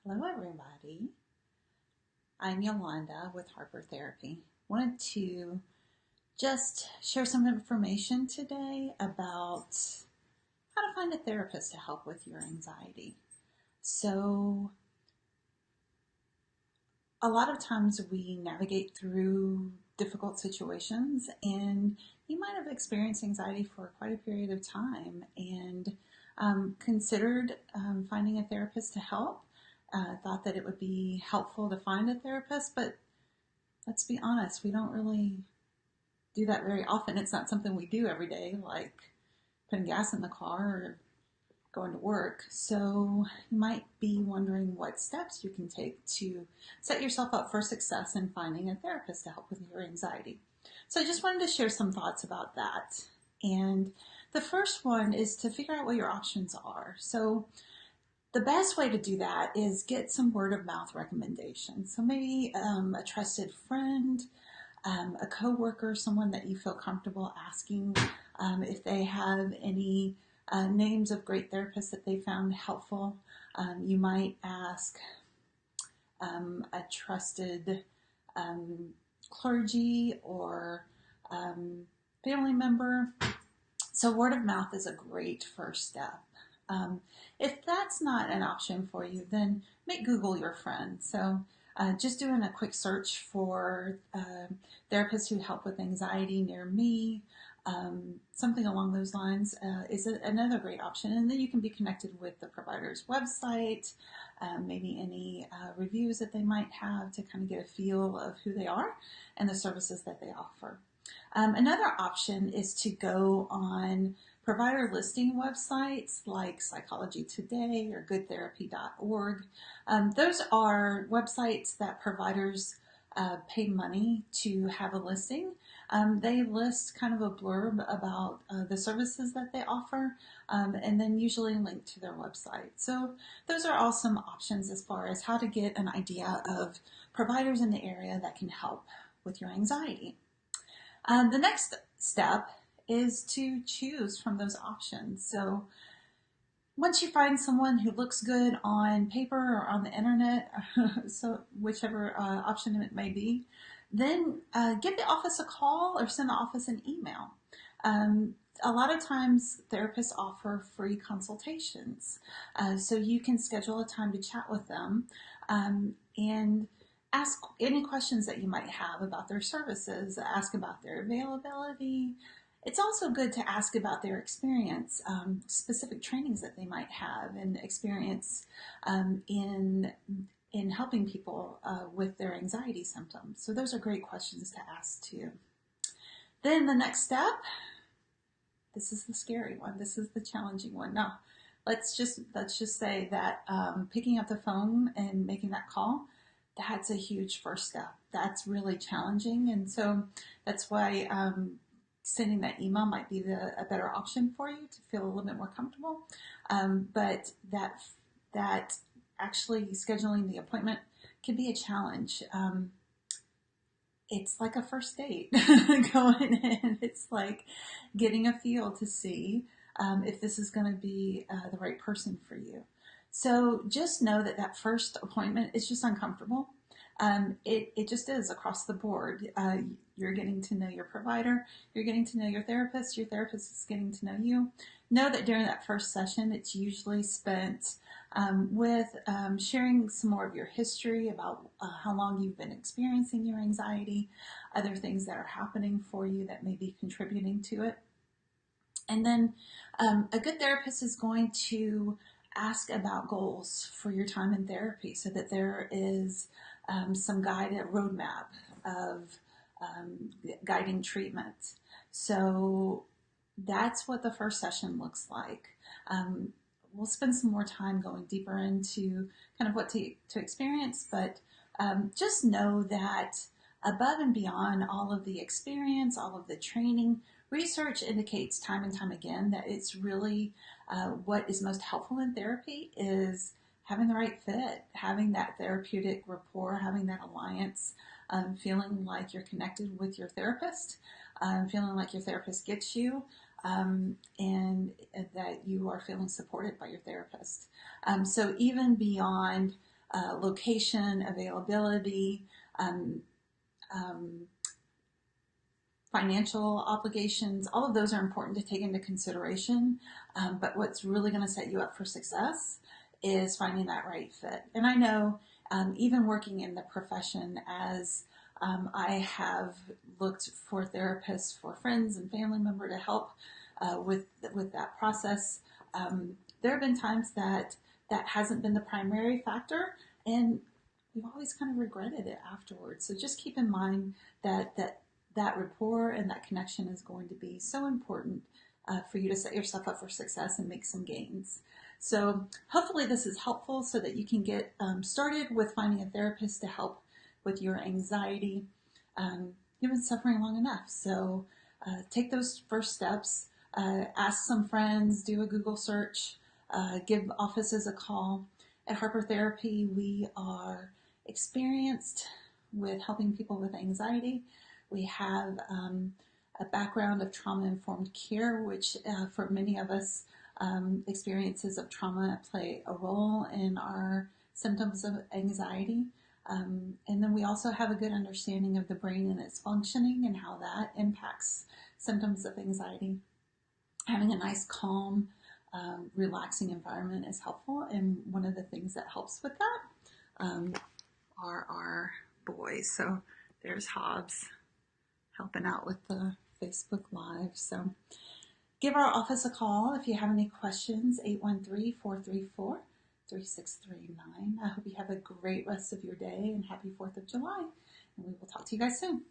Hello, everybody. I'm Yolanda with Harper Therapy. Wanted to just share some information today about how to find a therapist to help with your anxiety. So, a lot of times we navigate through difficult situations, and you might have experienced anxiety for quite a period of time and considered finding a therapist to help. Thought that it would be helpful to find a therapist, but let's be honest, we don't really do that very often. It's not something we do every day, like putting gas in the car or going to work. So you might be wondering what steps you can take to set yourself up for success in finding a therapist to help with your anxiety. So I just wanted to share some thoughts about that. And the first one is to figure out what your options are. So the best way to do that is get some word of mouth recommendations. So maybe a trusted friend, a coworker, someone that you feel comfortable asking if they have any names of great therapists that they found helpful. You might ask a trusted clergy or family member. So word of mouth is a great first step. If that's not an option for you, then make Google your friend. So just doing a quick search for therapists who help with anxiety near me, something along those lines is another great option. And then you can be connected with the provider's website, maybe any reviews that they might have to kind of get a feel of who they are and the services that they offer. Another option is to go on provider listing websites like Psychology Today or goodtherapy.org. Those are websites that providers pay money to have a listing. They list kind of a blurb about the services that they offer and then usually link to their website. So those are all some options as far as how to get an idea of providers in the area that can help with your anxiety. The next step is to choose from those options. So once you find someone who looks good on paper or on the internet, so whichever option it may be, then give the office a call or send the office an email. A lot of times therapists offer free consultations. So you can schedule a time to chat with them and ask any questions that you might have about their services, ask about their availability. It's also good to ask about their experience, specific trainings that they might have, and experience in helping people with their anxiety symptoms. So those are great questions to ask too. Then the next step, this is the scary one. This is the challenging one. Now, let's just say that picking up the phone and making that call, that's a huge first step. That's really challenging, and so that's why sending that email might be a better option for you to feel a little bit more comfortable. But that actually scheduling the appointment can be a challenge. It's like a first date going in. It's like getting a feel to see if this is going to be the right person for you. So just know that that first appointment is just uncomfortable. It just is across the board. You're getting to know your provider, you're getting to know your therapist is getting to know you. Know that during that first session, it's usually spent with sharing some more of your history about how long you've been experiencing your anxiety, other things that are happening for you that may be contributing to it. And then a good therapist is going to ask about goals for your time in therapy so that there is some guided roadmap of guiding treatment. So that's what the first session looks like. We'll spend some more time going deeper into kind of what to experience, but just know that above and beyond all of the experience, all of the training, research indicates time and time again that it's really what is most helpful in therapy is having the right fit, having that therapeutic rapport, having that alliance, feeling like you're connected with your therapist, feeling like your therapist gets you, and that you are feeling supported by your therapist. So even beyond location, availability, um, um, financial obligations. All of those are important to take into consideration. But what's really going to set you up for success is finding that right fit. And I know, even working in the profession, as I have looked for therapists, for friends and family member to help with that process. There have been times that that hasn't been the primary factor, and we've always kind of regretted it afterwards. So just keep in mind that rapport and that connection is going to be so important for you to set yourself up for success and make some gains. So hopefully this is helpful so that you can get started with finding a therapist to help with your anxiety. You've been suffering long enough, so take those first steps. Ask some friends, do a Google search, give offices a call. At Harper Therapy, we are experienced with helping people with anxiety. We have a background of trauma-informed care, which for many of us, experiences of trauma play a role in our symptoms of anxiety. And then we also have a good understanding of the brain and its functioning and how that impacts symptoms of anxiety. Having a nice, calm, relaxing environment is helpful. And one of the things that helps with that are our boys. So there's Hobbs helping out with the Facebook Live. So give our office a call if you have any questions, 813-434-3639. I hope you have a great rest of your day and happy 4th of July. And we will talk to you guys soon.